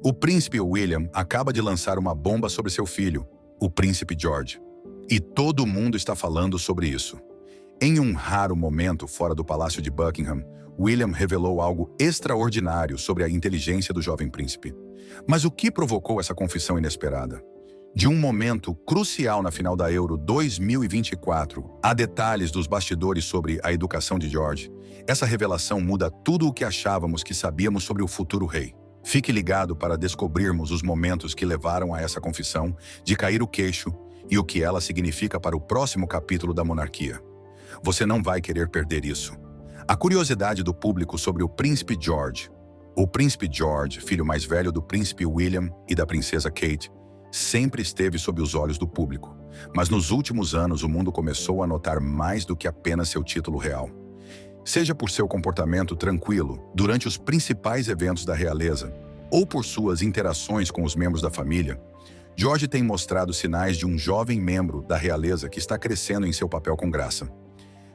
O príncipe William acaba de lançar uma bomba sobre seu filho, o príncipe George. E todo mundo está falando sobre isso. Em um raro momento fora do Palácio de Buckingham, William revelou algo extraordinário sobre a inteligência do jovem príncipe. Mas o que provocou essa confissão inesperada? De um momento crucial na final da Euro 2024, há detalhes dos bastidores sobre a educação de George. Essa revelação muda tudo o que achávamos que sabíamos sobre o futuro rei. Fique ligado para descobrirmos os momentos que levaram a essa confissão, de cair o queixo e o que ela significa para o próximo capítulo da monarquia. Você não vai querer perder isso. A curiosidade do público sobre o príncipe George. O príncipe George, filho mais velho do príncipe William e da princesa Kate, sempre esteve sob os olhos do público. Mas nos últimos anos o mundo começou a notar mais do que apenas seu título real. Seja por seu comportamento tranquilo durante os principais eventos da realeza, ou por suas interações com os membros da família, George tem mostrado sinais de um jovem membro da realeza que está crescendo em seu papel com graça.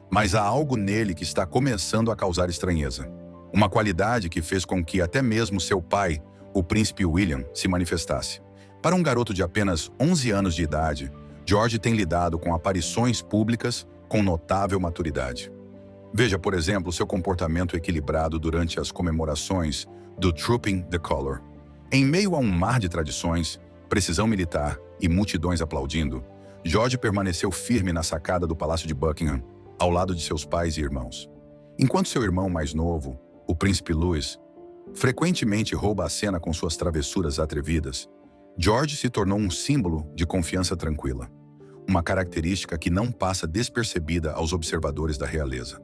Mas há algo nele que está começando a causar estranheza. Uma qualidade que fez com que até mesmo seu pai, o príncipe William, se manifestasse. Para um garoto de apenas 11 anos de idade, George tem lidado com aparições públicas com notável maturidade. Veja, por exemplo, seu comportamento equilibrado durante as comemorações do Trooping the Colour. Em meio a um mar de tradições, precisão militar e multidões aplaudindo, George permaneceu firme na sacada do Palácio de Buckingham, ao lado de seus pais e irmãos. Enquanto seu irmão mais novo, o príncipe Louis, frequentemente rouba a cena com suas travessuras atrevidas, George se tornou um símbolo de confiança tranquila, uma característica que não passa despercebida aos observadores da realeza.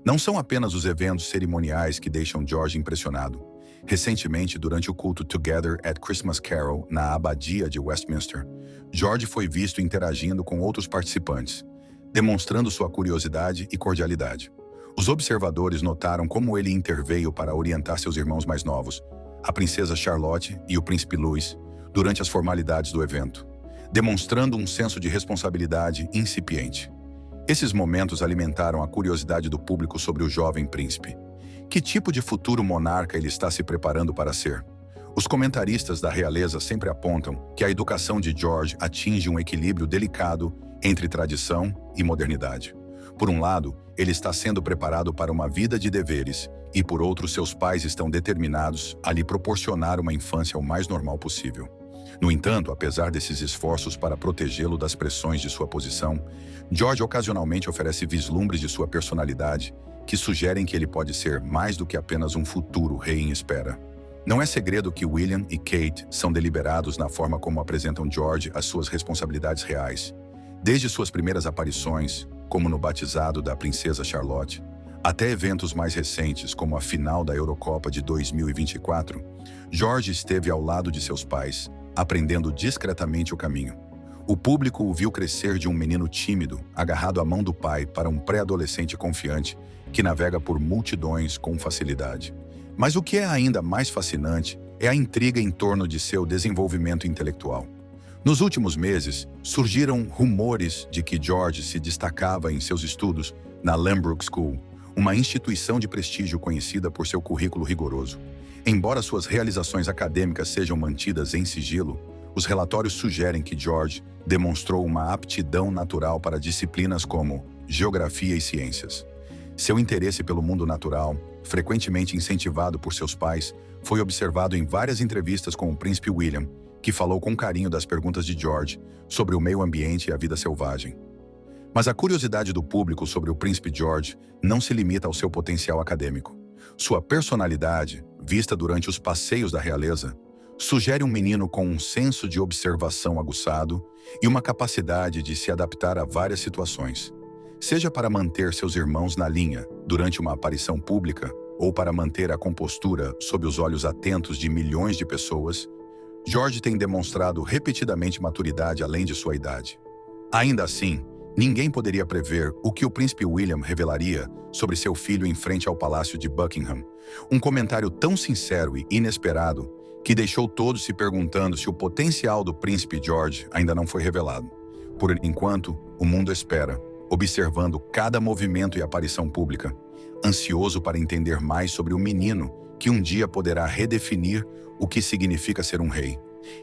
Não são apenas os eventos cerimoniais que deixam George impressionado. Recentemente, durante o culto Together at Christmas Carol na Abadia de Westminster, George foi visto interagindo com outros participantes, demonstrando sua curiosidade e cordialidade. Os observadores notaram como ele interveio para orientar seus irmãos mais novos, a princesa Charlotte e o príncipe Louis, durante as formalidades do evento, demonstrando um senso de responsabilidade incipiente. Esses momentos alimentaram a curiosidade do público sobre o jovem príncipe. Que tipo de futuro monarca ele está se preparando para ser? Os comentaristas da realeza sempre apontam que a educação de George atinge um equilíbrio delicado entre tradição e modernidade. Por um lado, ele está sendo preparado para uma vida de deveres, e por outro, seus pais estão determinados a lhe proporcionar uma infância o mais normal possível. No entanto, apesar desses esforços para protegê-lo das pressões de sua posição, George ocasionalmente oferece vislumbres de sua personalidade que sugerem que ele pode ser mais do que apenas um futuro rei em espera. Não é segredo que William e Kate são deliberados na forma como apresentam George as suas responsabilidades reais. Desde suas primeiras aparições, como no batizado da princesa Charlotte, até eventos mais recentes, como a final da Eurocopa de 2024, George esteve ao lado de seus pais, aprendendo discretamente o caminho. O público o viu crescer de um menino tímido, agarrado à mão do pai, para um pré-adolescente confiante, que navega por multidões com facilidade. Mas o que é ainda mais fascinante é a intriga em torno de seu desenvolvimento intelectual. Nos últimos meses, surgiram rumores de que George se destacava em seus estudos na Lambrook School, uma instituição de prestígio conhecida por seu currículo rigoroso. Embora suas realizações acadêmicas sejam mantidas em sigilo, os relatórios sugerem que George demonstrou uma aptidão natural para disciplinas como geografia e ciências. Seu interesse pelo mundo natural, frequentemente incentivado por seus pais, foi observado em várias entrevistas com o príncipe William, que falou com carinho das perguntas de George sobre o meio ambiente e a vida selvagem. Mas a curiosidade do público sobre o príncipe George não se limita ao seu potencial acadêmico. Sua personalidade, vista durante os passeios da realeza, sugere um menino com um senso de observação aguçado e uma capacidade de se adaptar a várias situações. Seja para manter seus irmãos na linha durante uma aparição pública ou para manter a compostura sob os olhos atentos de milhões de pessoas, George tem demonstrado repetidamente maturidade além de sua idade. Ainda assim, ninguém poderia prever o que o príncipe William revelaria sobre seu filho em frente ao Palácio de Buckingham. Um comentário tão sincero e inesperado que deixou todos se perguntando se o potencial do príncipe George ainda não foi revelado. Por enquanto, o mundo espera, observando cada movimento e aparição pública, ansioso para entender mais sobre o menino que um dia poderá redefinir o que significa ser um rei.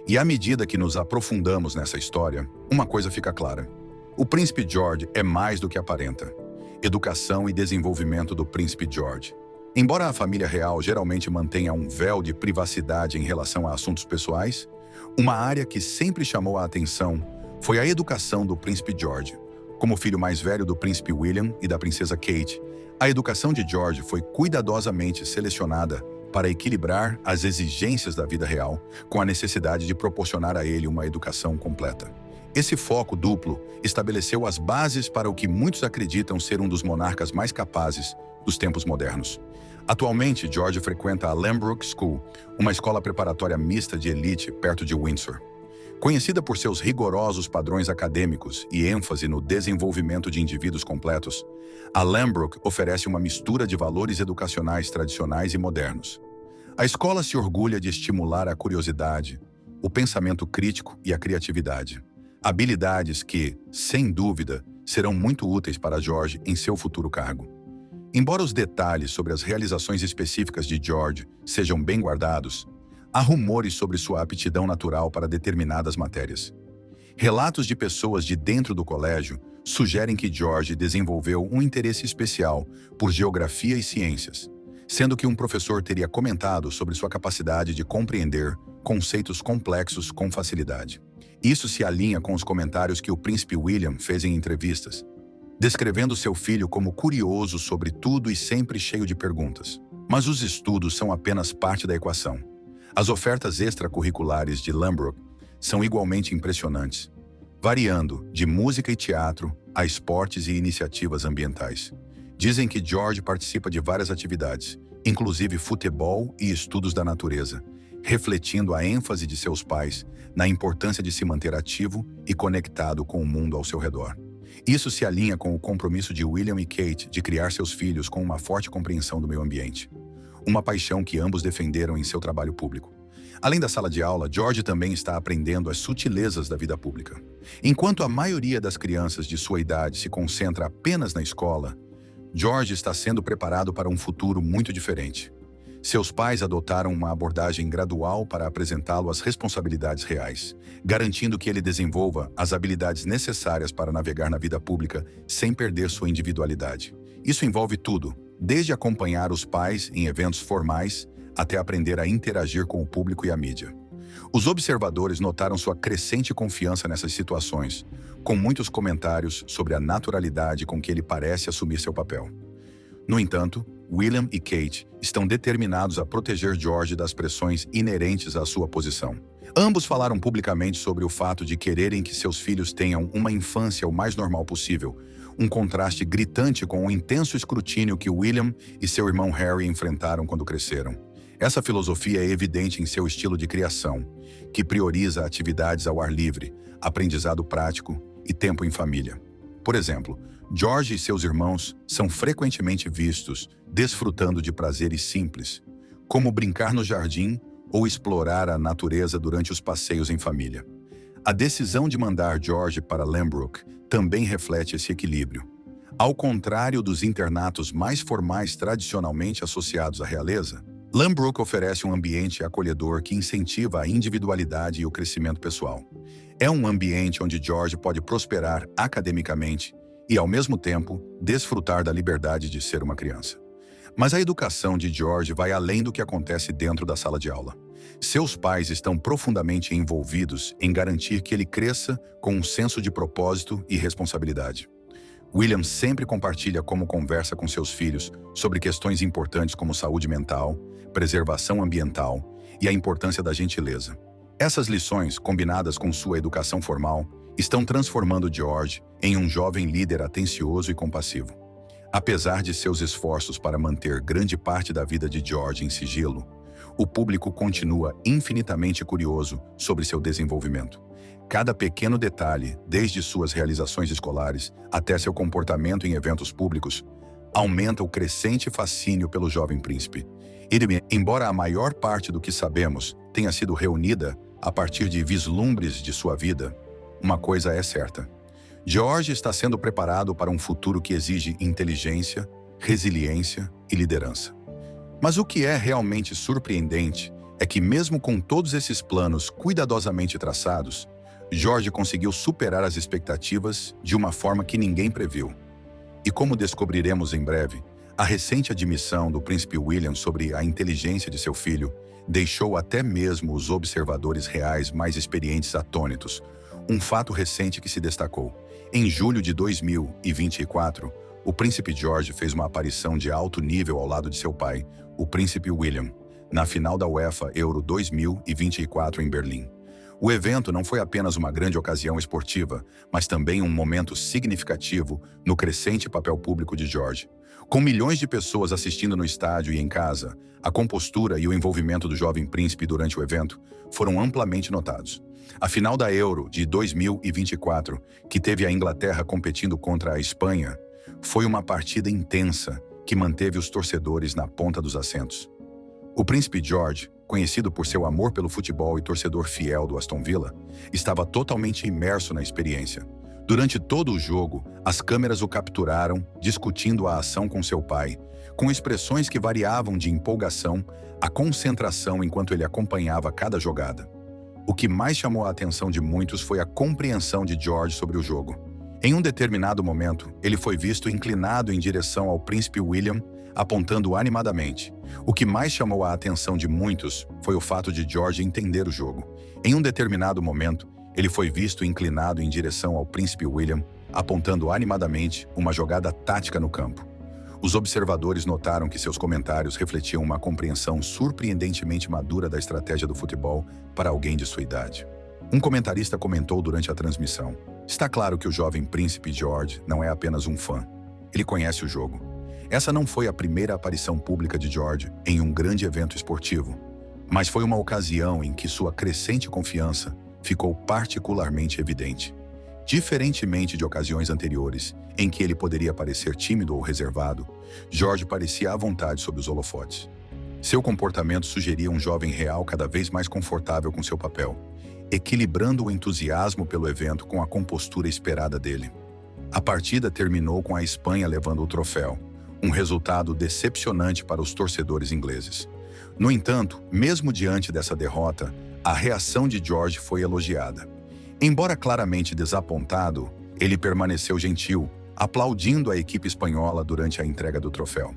E à medida que nos aprofundamos nessa história, uma coisa fica clara. O príncipe George é mais do que aparenta. Educação e desenvolvimento do príncipe George. Embora a família real geralmente mantenha um véu de privacidade em relação a assuntos pessoais, uma área que sempre chamou a atenção foi a educação do príncipe George. Como filho mais velho do príncipe William e da princesa Kate, a educação de George foi cuidadosamente selecionada para equilibrar as exigências da vida real com a necessidade de proporcionar a ele uma educação completa. Esse foco duplo estabeleceu as bases para o que muitos acreditam ser um dos monarcas mais capazes dos tempos modernos. Atualmente, George frequenta a Lambeth School, uma escola preparatória mista de elite perto de Windsor. Conhecida por seus rigorosos padrões acadêmicos e ênfase no desenvolvimento de indivíduos completos, a Lambeth oferece uma mistura de valores educacionais tradicionais e modernos. A escola se orgulha de estimular a curiosidade, o pensamento crítico e a criatividade. Habilidades que, sem dúvida, serão muito úteis para George em seu futuro cargo. Embora os detalhes sobre as realizações específicas de George sejam bem guardados, há rumores sobre sua aptidão natural para determinadas matérias. Relatos de pessoas de dentro do colégio sugerem que George desenvolveu um interesse especial por geografia e ciências, sendo que um professor teria comentado sobre sua capacidade de compreender conceitos complexos com facilidade. Isso se alinha com os comentários que o príncipe William fez em entrevistas, descrevendo seu filho como curioso sobre tudo e sempre cheio de perguntas. Mas os estudos são apenas parte da equação. As ofertas extracurriculares de Lambeth são igualmente impressionantes, variando de música e teatro a esportes e iniciativas ambientais. Dizem que George participa de várias atividades, inclusive futebol e estudos da natureza, refletindo a ênfase de seus pais na importância de se manter ativo e conectado com o mundo ao seu redor. Isso se alinha com o compromisso de William e Kate de criar seus filhos com uma forte compreensão do meio ambiente, uma paixão que ambos defenderam em seu trabalho público. Além da sala de aula, George também está aprendendo as sutilezas da vida pública. Enquanto a maioria das crianças de sua idade se concentra apenas na escola, George está sendo preparado para um futuro muito diferente. Seus pais adotaram uma abordagem gradual para apresentá-lo às responsabilidades reais, garantindo que ele desenvolva as habilidades necessárias para navegar na vida pública sem perder sua individualidade. Isso envolve tudo, desde acompanhar os pais em eventos formais até aprender a interagir com o público e a mídia. Os observadores notaram sua crescente confiança nessas situações, com muitos comentários sobre a naturalidade com que ele parece assumir seu papel. No entanto, William e Kate estão determinados a proteger George das pressões inerentes à sua posição. Ambos falaram publicamente sobre o fato de quererem que seus filhos tenham uma infância o mais normal possível, um contraste gritante com o intenso escrutínio que William e seu irmão Harry enfrentaram quando cresceram. Essa filosofia é evidente em seu estilo de criação, que prioriza atividades ao ar livre, aprendizado prático e tempo em família. Por exemplo, George e seus irmãos são frequentemente vistos desfrutando de prazeres simples, como brincar no jardim ou explorar a natureza durante os passeios em família. A decisão de mandar George para Lambeth também reflete esse equilíbrio. Ao contrário dos internatos mais formais tradicionalmente associados à realeza, Lambeth oferece um ambiente acolhedor que incentiva a individualidade e o crescimento pessoal. É um ambiente onde George pode prosperar academicamente e, ao mesmo tempo, desfrutar da liberdade de ser uma criança. Mas a educação de George vai além do que acontece dentro da sala de aula. Seus pais estão profundamente envolvidos em garantir que ele cresça com um senso de propósito e responsabilidade. William sempre compartilha como conversa com seus filhos sobre questões importantes como saúde mental, preservação ambiental e a importância da gentileza. Essas lições, combinadas com sua educação formal, estão transformando George em um jovem líder atencioso e compassivo. Apesar de seus esforços para manter grande parte da vida de George em sigilo, o público continua infinitamente curioso sobre seu desenvolvimento. Cada pequeno detalhe, desde suas realizações escolares até seu comportamento em eventos públicos, aumenta o crescente fascínio pelo jovem príncipe. Embora a maior parte do que sabemos tenha sido reunida a partir de vislumbres de sua vida, uma coisa é certa. George está sendo preparado para um futuro que exige inteligência, resiliência e liderança. Mas o que é realmente surpreendente é que, mesmo com todos esses planos cuidadosamente traçados, George conseguiu superar as expectativas de uma forma que ninguém previu. E como descobriremos em breve, a recente admissão do príncipe William sobre a inteligência de seu filho deixou até mesmo os observadores reais mais experientes atônitos, um fato recente que se destacou. Em julho de 2024, o príncipe George fez uma aparição de alto nível ao lado de seu pai, o príncipe William, na final da UEFA Euro 2024 em Berlim. O evento não foi apenas uma grande ocasião esportiva, mas também um momento significativo no crescente papel público de George. Com milhões de pessoas assistindo no estádio e em casa, a compostura e o envolvimento do jovem príncipe durante o evento foram amplamente notados. A final da Euro de 2024, que teve a Inglaterra competindo contra a Espanha, foi uma partida intensa que manteve os torcedores na ponta dos assentos. O príncipe George, conhecido por seu amor pelo futebol e torcedor fiel do Aston Villa, estava totalmente imerso na experiência. Durante todo o jogo, as câmeras o capturaram, discutindo a ação com seu pai, com expressões que variavam de empolgação a concentração enquanto ele acompanhava cada jogada. O que mais chamou a atenção de muitos foi a compreensão de George sobre o jogo. Em um determinado momento, ele foi visto inclinado em direção ao príncipe William, apontando animadamente. O que mais chamou a atenção de muitos foi o fato de George entender o jogo. Em um determinado momento, ele foi visto inclinado em direção ao príncipe William, apontando animadamente uma jogada tática no campo. Os observadores notaram que seus comentários refletiam uma compreensão surpreendentemente madura da estratégia do futebol para alguém de sua idade. Um comentarista comentou durante a transmissão: "Está claro que o jovem príncipe George não é apenas um fã. Ele conhece o jogo." Essa não foi a primeira aparição pública de George em um grande evento esportivo, mas foi uma ocasião em que sua crescente confiança ficou particularmente evidente. Diferentemente de ocasiões anteriores, em que ele poderia parecer tímido ou reservado, George parecia à vontade sob os holofotes. Seu comportamento sugeria um jovem real cada vez mais confortável com seu papel, equilibrando o entusiasmo pelo evento com a compostura esperada dele. A partida terminou com a Espanha levando o troféu, um resultado decepcionante para os torcedores ingleses. No entanto, mesmo diante dessa derrota, a reação de George foi elogiada. Embora claramente desapontado, ele permaneceu gentil, aplaudindo a equipe espanhola durante a entrega do troféu.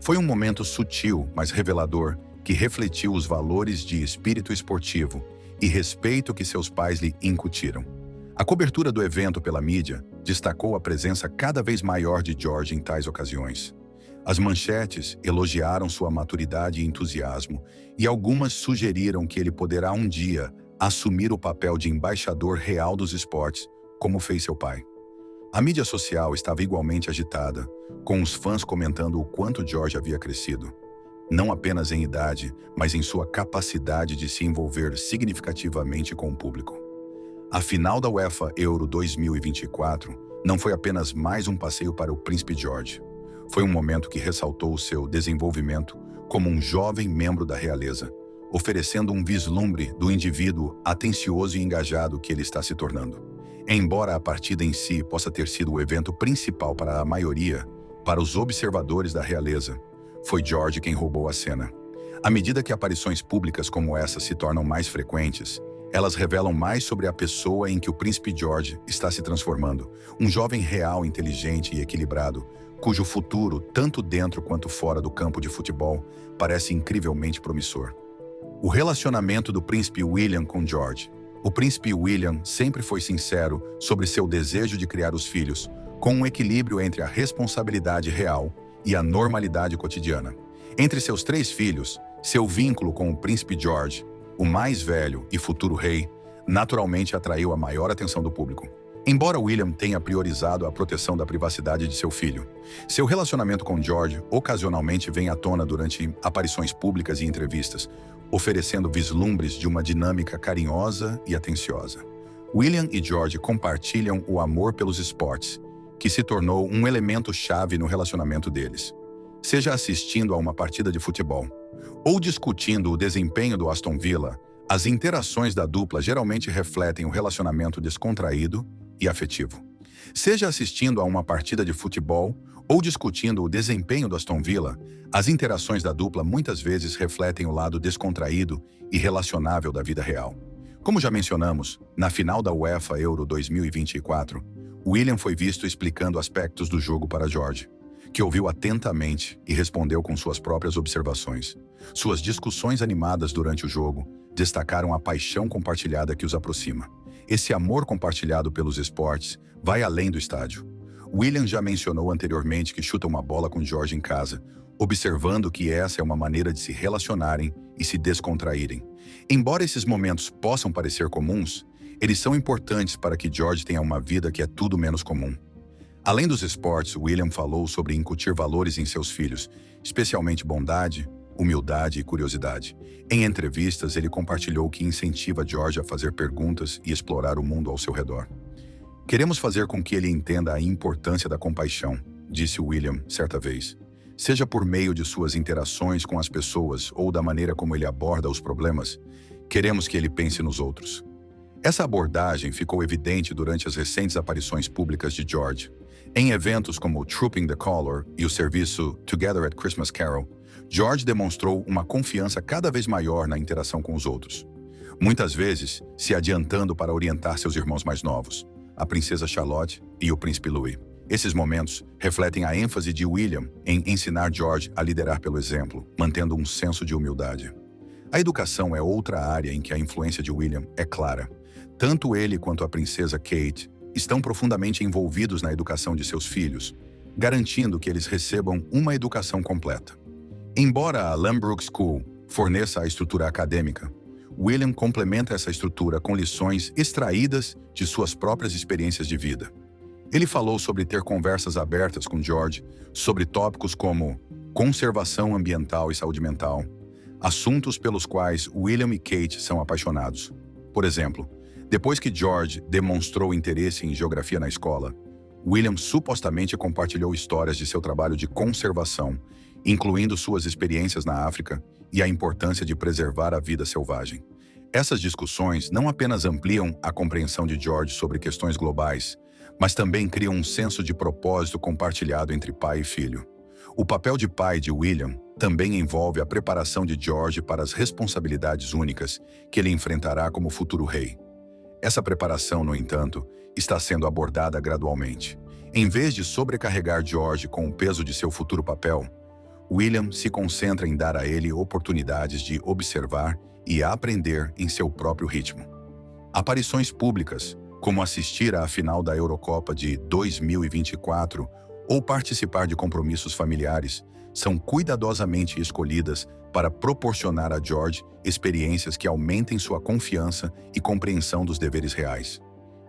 Foi um momento sutil, mas revelador, que refletiu os valores de espírito esportivo e respeito que seus pais lhe incutiram. A cobertura do evento pela mídia destacou a presença cada vez maior de George em tais ocasiões. As manchetes elogiaram sua maturidade e entusiasmo, e algumas sugeriram que ele poderá um dia assumir o papel de embaixador real dos esportes, como fez seu pai. A mídia social estava igualmente agitada, com os fãs comentando o quanto George havia crescido, não apenas em idade, mas em sua capacidade de se envolver significativamente com o público. A final da UEFA Euro 2024 não foi apenas mais um passeio para o príncipe George. Foi um momento que ressaltou o seu desenvolvimento como um jovem membro da realeza, oferecendo um vislumbre do indivíduo atencioso e engajado que ele está se tornando. Embora a partida em si possa ter sido o evento principal para a maioria, para os observadores da realeza, foi George quem roubou a cena. À medida que aparições públicas como essa se tornam mais frequentes, elas revelam mais sobre a pessoa em que o príncipe George está se transformando, um jovem real, inteligente e equilibrado, cujo futuro, tanto dentro quanto fora do campo de futebol, parece incrivelmente promissor. O relacionamento do príncipe William com George. O príncipe William sempre foi sincero sobre seu desejo de criar os filhos, com um equilíbrio entre a responsabilidade real e a normalidade cotidiana. Entre seus 3 filhos, seu vínculo com o príncipe George, o mais velho e futuro rei, naturalmente atraiu a maior atenção do público. Embora William tenha priorizado a proteção da privacidade de seu filho, seu relacionamento com George ocasionalmente vem à tona durante aparições públicas e entrevistas, oferecendo vislumbres de uma dinâmica carinhosa e atenciosa. William e George compartilham o amor pelos esportes, que se tornou um elemento-chave no relacionamento deles. Seja assistindo a uma partida de futebol ou discutindo o desempenho do Aston Villa, as interações da dupla geralmente refletem um relacionamento descontraído e afetivo. Seja assistindo a uma partida de futebol ou discutindo o desempenho do Aston Villa, as interações da dupla muitas vezes refletem o lado descontraído e relacionável da vida real. Como já mencionamos, na final da UEFA Euro 2024, William foi visto explicando aspectos do jogo para George, que ouviu atentamente e respondeu com suas próprias observações. Suas discussões animadas durante o jogo destacaram a paixão compartilhada que os aproxima. Esse amor compartilhado pelos esportes vai além do estádio. William já mencionou anteriormente que chuta uma bola com George em casa, observando que essa é uma maneira de se relacionarem e se descontraírem. Embora esses momentos possam parecer comuns, eles são importantes para que George tenha uma vida que é tudo menos comum. Além dos esportes, William falou sobre incutir valores em seus filhos, especialmente bondade, humildade e curiosidade. Em entrevistas, ele compartilhou que incentiva George a fazer perguntas e explorar o mundo ao seu redor. Queremos fazer com que ele entenda a importância da compaixão, disse William certa vez. Seja por meio de suas interações com as pessoas ou da maneira como ele aborda os problemas, queremos que ele pense nos outros. Essa abordagem ficou evidente durante as recentes aparições públicas de George. Em eventos como Trooping the Colour e o serviço Together at Christmas Carol, George demonstrou uma confiança cada vez maior na interação com os outros. Muitas vezes, se adiantando para orientar seus irmãos mais novos, a princesa Charlotte e o príncipe Louis. Esses momentos refletem a ênfase de William em ensinar George a liderar pelo exemplo, mantendo um senso de humildade. A educação é outra área em que a influência de William é clara. Tanto ele quanto a princesa Kate estão profundamente envolvidos na educação de seus filhos, garantindo que eles recebam uma educação completa. Embora a Lambrook School forneça a estrutura acadêmica, William complementa essa estrutura com lições extraídas de suas próprias experiências de vida. Ele falou sobre ter conversas abertas com George sobre tópicos como conservação ambiental e saúde mental, assuntos pelos quais William e Kate são apaixonados. Por exemplo, depois que George demonstrou interesse em geografia na escola, William supostamente compartilhou histórias de seu trabalho de conservação, incluindo suas experiências na África e a importância de preservar a vida selvagem. Essas discussões não apenas ampliam a compreensão de George sobre questões globais, mas também criam um senso de propósito compartilhado entre pai e filho. O papel de pai de William também envolve a preparação de George para as responsabilidades únicas que ele enfrentará como futuro rei. Essa preparação, no entanto, está sendo abordada gradualmente. Em vez de sobrecarregar George com o peso de seu futuro papel, William se concentra em dar a ele oportunidades de observar e aprender em seu próprio ritmo. Aparições públicas, como assistir à final da Eurocopa de 2024 ou participar de compromissos familiares, são cuidadosamente escolhidas para proporcionar a George experiências que aumentem sua confiança e compreensão dos deveres reais.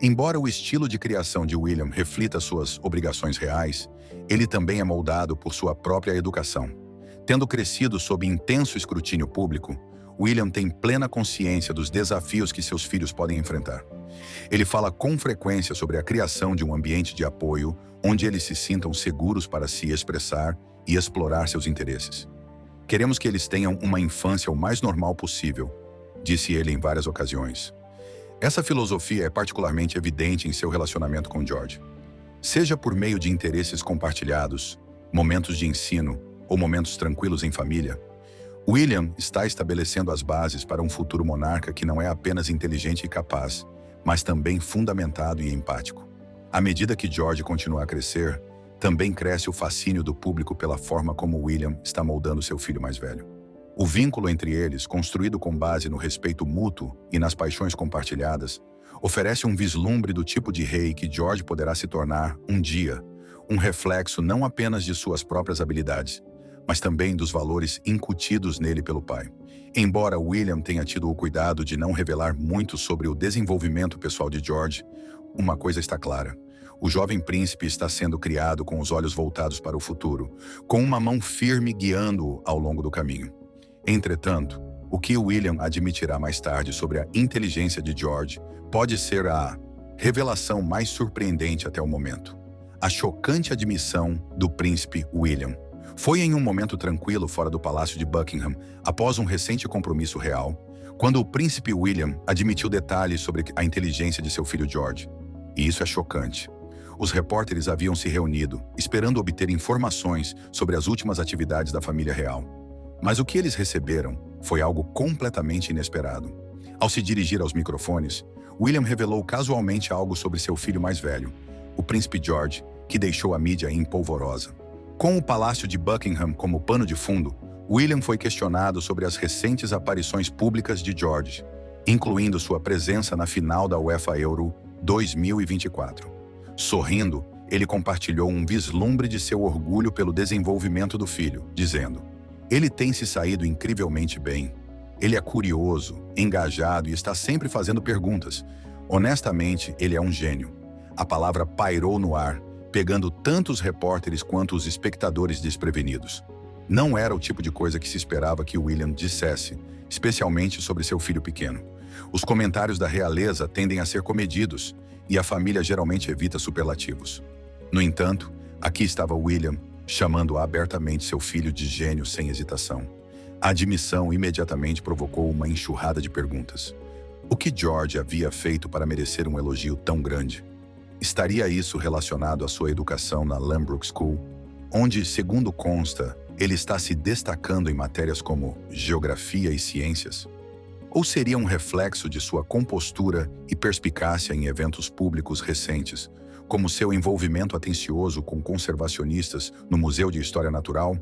Embora o estilo de criação de William reflita suas obrigações reais, ele também é moldado por sua própria educação. Tendo crescido sob intenso escrutínio público, William tem plena consciência dos desafios que seus filhos podem enfrentar. Ele fala com frequência sobre a criação de um ambiente de apoio onde eles se sintam seguros para se expressar e explorar seus interesses. Queremos que eles tenham uma infância o mais normal possível, disse ele em várias ocasiões. Essa filosofia é particularmente evidente em seu relacionamento com George. Seja por meio de interesses compartilhados, momentos de ensino ou momentos tranquilos em família, William está estabelecendo as bases para um futuro monarca que não é apenas inteligente e capaz, mas também fundamentado e empático. À medida que George continua a crescer, também cresce o fascínio do público pela forma como William está moldando seu filho mais velho. O vínculo entre eles, construído com base no respeito mútuo e nas paixões compartilhadas, oferece um vislumbre do tipo de rei que George poderá se tornar um dia, um reflexo não apenas de suas próprias habilidades, mas também dos valores incutidos nele pelo pai. Embora William tenha tido o cuidado de não revelar muito sobre o desenvolvimento pessoal de George, uma coisa está clara: o jovem príncipe está sendo criado com os olhos voltados para o futuro, com uma mão firme guiando-o ao longo do caminho. Entretanto, o que William admitirá mais tarde sobre a inteligência de George pode ser a revelação mais surpreendente até o momento. A chocante admissão do príncipe William. Foi em um momento tranquilo fora do Palácio de Buckingham, após um recente compromisso real, quando o príncipe William admitiu detalhes sobre a inteligência de seu filho George. E isso é chocante. os repórteres haviam se reunido, esperando obter informações sobre as últimas atividades da família real. Mas o que eles receberam foi algo completamente inesperado. Ao se dirigir aos microfones, William revelou casualmente algo sobre seu filho mais velho, o príncipe George, que deixou a mídia em polvorosa. Com o Palácio de Buckingham como pano de fundo, William foi questionado sobre as recentes aparições públicas de George, incluindo sua presença na final da UEFA Euro 2024. Sorrindo, ele compartilhou um vislumbre de seu orgulho pelo desenvolvimento do filho, dizendo: "Ele tem se saído incrivelmente bem. Ele é curioso, engajado e está sempre fazendo perguntas. Honestamente, ele é um gênio." A palavra pairou no ar, pegando tanto os repórteres quanto os espectadores desprevenidos. Não era o tipo de coisa que se esperava que William dissesse, especialmente sobre seu filho pequeno. Os comentários da realeza tendem a ser comedidos, e a família geralmente evita superlativos. No entanto, aqui estava William, chamando abertamente seu filho de gênio sem hesitação. A admissão imediatamente provocou uma enxurrada de perguntas. O que George havia feito para merecer um elogio tão grande? Estaria isso relacionado à sua educação na Lambrook School, onde, segundo consta, ele está se destacando em matérias como geografia e ciências? Ou seria um reflexo de sua compostura e perspicácia em eventos públicos recentes, como seu envolvimento atencioso com conservacionistas no Museu de História Natural,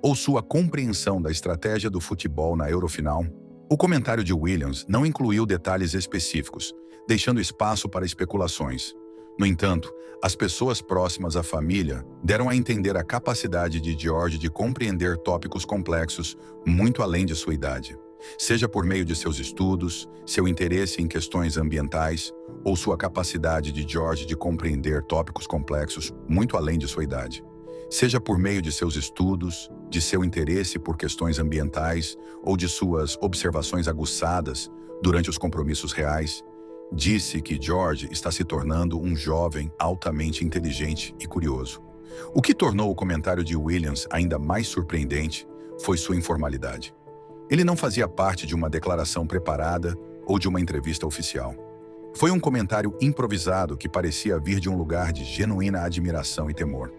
ou sua compreensão da estratégia do futebol na Eurofinal? O comentário de Williams não incluiu detalhes específicos, deixando espaço para especulações. No entanto, as pessoas próximas à família deram a entender a capacidade de George de compreender tópicos complexos muito além de sua idade, seja por meio de seus estudos, seu interesse em questões ambientais, ou sua capacidade de George de compreender tópicos complexos muito além de sua idade. Seja por meio de seus estudos, de seu interesse por questões ambientais ou de suas observações aguçadas durante os compromissos reais, disse que George está se tornando um jovem altamente inteligente e curioso. O que tornou o comentário de Williams ainda mais surpreendente foi sua informalidade. Ele não fazia parte de uma declaração preparada ou de uma entrevista oficial. Foi um comentário improvisado que parecia vir de um lugar de genuína admiração e temor.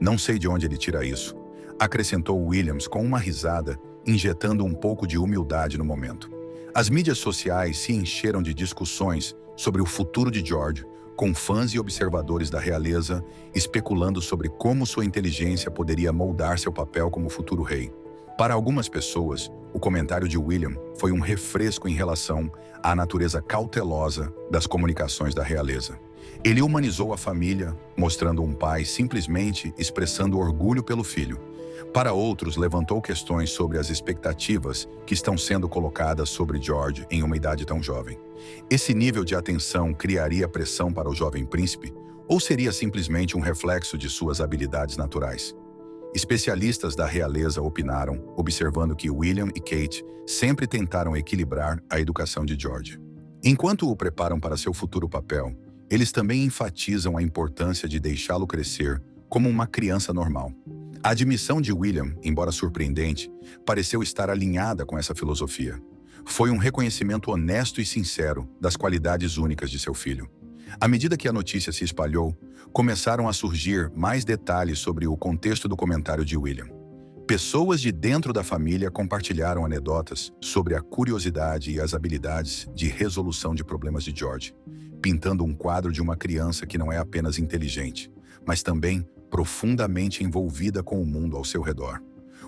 "Não sei de onde ele tira isso", acrescentou Williams com uma risada, injetando um pouco de humildade no momento. As mídias sociais se encheram de discussões sobre o futuro de George, com fãs e observadores da realeza especulando sobre como sua inteligência poderia moldar seu papel como futuro rei. Para algumas pessoas, o comentário de William foi um refresco em relação à natureza cautelosa das comunicações da realeza. Ele humanizou a família, mostrando um pai simplesmente expressando orgulho pelo filho. Para outros, levantou questões sobre as expectativas que estão sendo colocadas sobre George em uma idade tão jovem. Esse nível de atenção criaria pressão para o jovem príncipe, ou seria simplesmente um reflexo de suas habilidades naturais? Especialistas da realeza opinaram, observando que William e Kate sempre tentaram equilibrar a educação de George. Enquanto o preparam para seu futuro papel, eles também enfatizam a importância de deixá-lo crescer como uma criança normal. A admissão de William, embora surpreendente, pareceu estar alinhada com essa filosofia. Foi um reconhecimento honesto e sincero das qualidades únicas de seu filho. À medida que a notícia se espalhou, começaram a surgir mais detalhes sobre o contexto do comentário de William. Pessoas de dentro da família compartilharam anedotas sobre a curiosidade e as habilidades de resolução de problemas de George, pintando um quadro de uma criança que não é apenas inteligente, mas também profundamente envolvida com o mundo ao seu redor.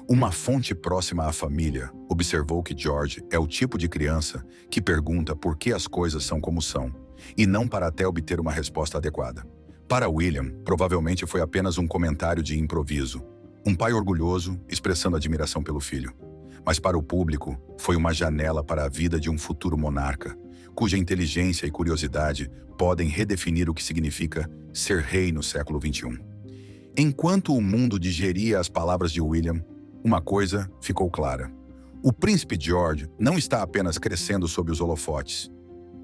Uma fonte próxima à família observou que George é o tipo de criança que pergunta por que as coisas são como são, e não para até obter uma resposta adequada. Para William, provavelmente foi apenas um comentário de improviso, um pai orgulhoso expressando admiração pelo filho. Mas para o público, foi uma janela para a vida de um futuro monarca, cuja inteligência e curiosidade podem redefinir o que significa ser rei no século XXI. Enquanto o mundo digeria as palavras de William, uma coisa ficou clara. O príncipe George não está apenas crescendo sob os holofotes.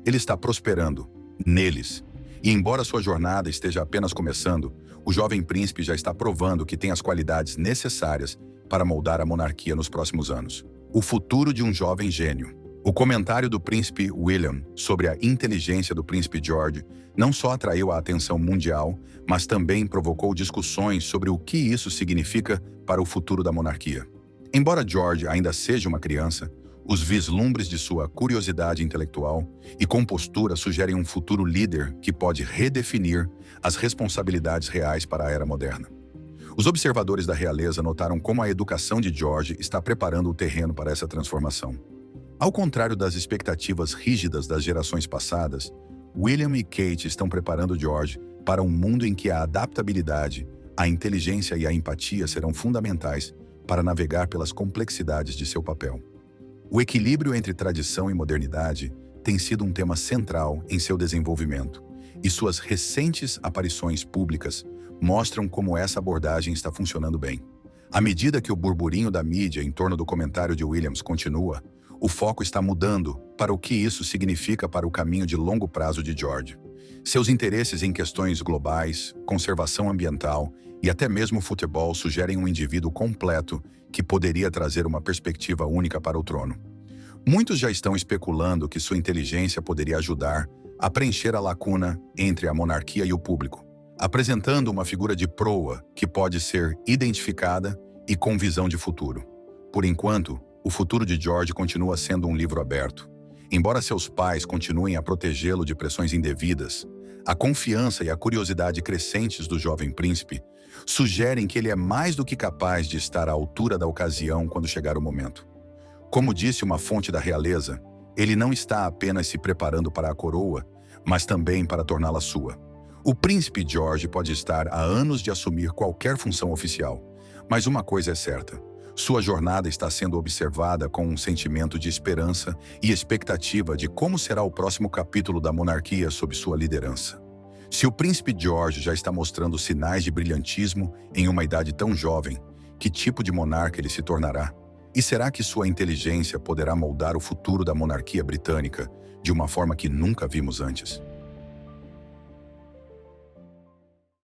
Ele está prosperando neles. E embora sua jornada esteja apenas começando, o jovem príncipe já está provando que tem as qualidades necessárias para moldar a monarquia nos próximos anos. O futuro de um jovem gênio. O comentário do príncipe William sobre a inteligência do príncipe George não só atraiu a atenção mundial, mas também provocou discussões sobre o que isso significa para o futuro da monarquia. Embora George ainda seja uma criança, os vislumbres de sua curiosidade intelectual e compostura sugerem um futuro líder que pode redefinir as responsabilidades reais para a era moderna. Os observadores da realeza notaram como a educação de George está preparando o terreno para essa transformação. Ao contrário das expectativas rígidas das gerações passadas, William e Kate estão preparando George para um mundo em que a adaptabilidade, a inteligência e a empatia serão fundamentais para navegar pelas complexidades de seu papel. O equilíbrio entre tradição e modernidade tem sido um tema central em seu desenvolvimento, e suas recentes aparições públicas mostram como essa abordagem está funcionando bem. À medida que o burburinho da mídia em torno do comentário de Williams continua, o foco está mudando para o que isso significa para o caminho de longo prazo de George. Seus interesses em questões globais, conservação ambiental e até mesmo futebol sugerem um indivíduo completo que poderia trazer uma perspectiva única para o trono. Muitos já estão especulando que sua inteligência poderia ajudar a preencher a lacuna entre a monarquia e o público, apresentando uma figura de proa que pode ser identificada e com visão de futuro. Por enquanto, o futuro de George continua sendo um livro aberto. Embora seus pais continuem a protegê-lo de pressões indevidas, a confiança e a curiosidade crescentes do jovem príncipe sugerem que ele é mais do que capaz de estar à altura da ocasião quando chegar o momento. Como disse uma fonte da realeza, ele não está apenas se preparando para a coroa, mas também para torná-la sua. O príncipe George pode estar há anos de assumir qualquer função oficial, mas uma coisa é certa: sua jornada está sendo observada com um sentimento de esperança e expectativa de como será o próximo capítulo da monarquia sob sua liderança. Se o príncipe George já está mostrando sinais de brilhantismo em uma idade tão jovem, que tipo de monarca ele se tornará? E será que sua inteligência poderá moldar o futuro da monarquia britânica de uma forma que nunca vimos antes?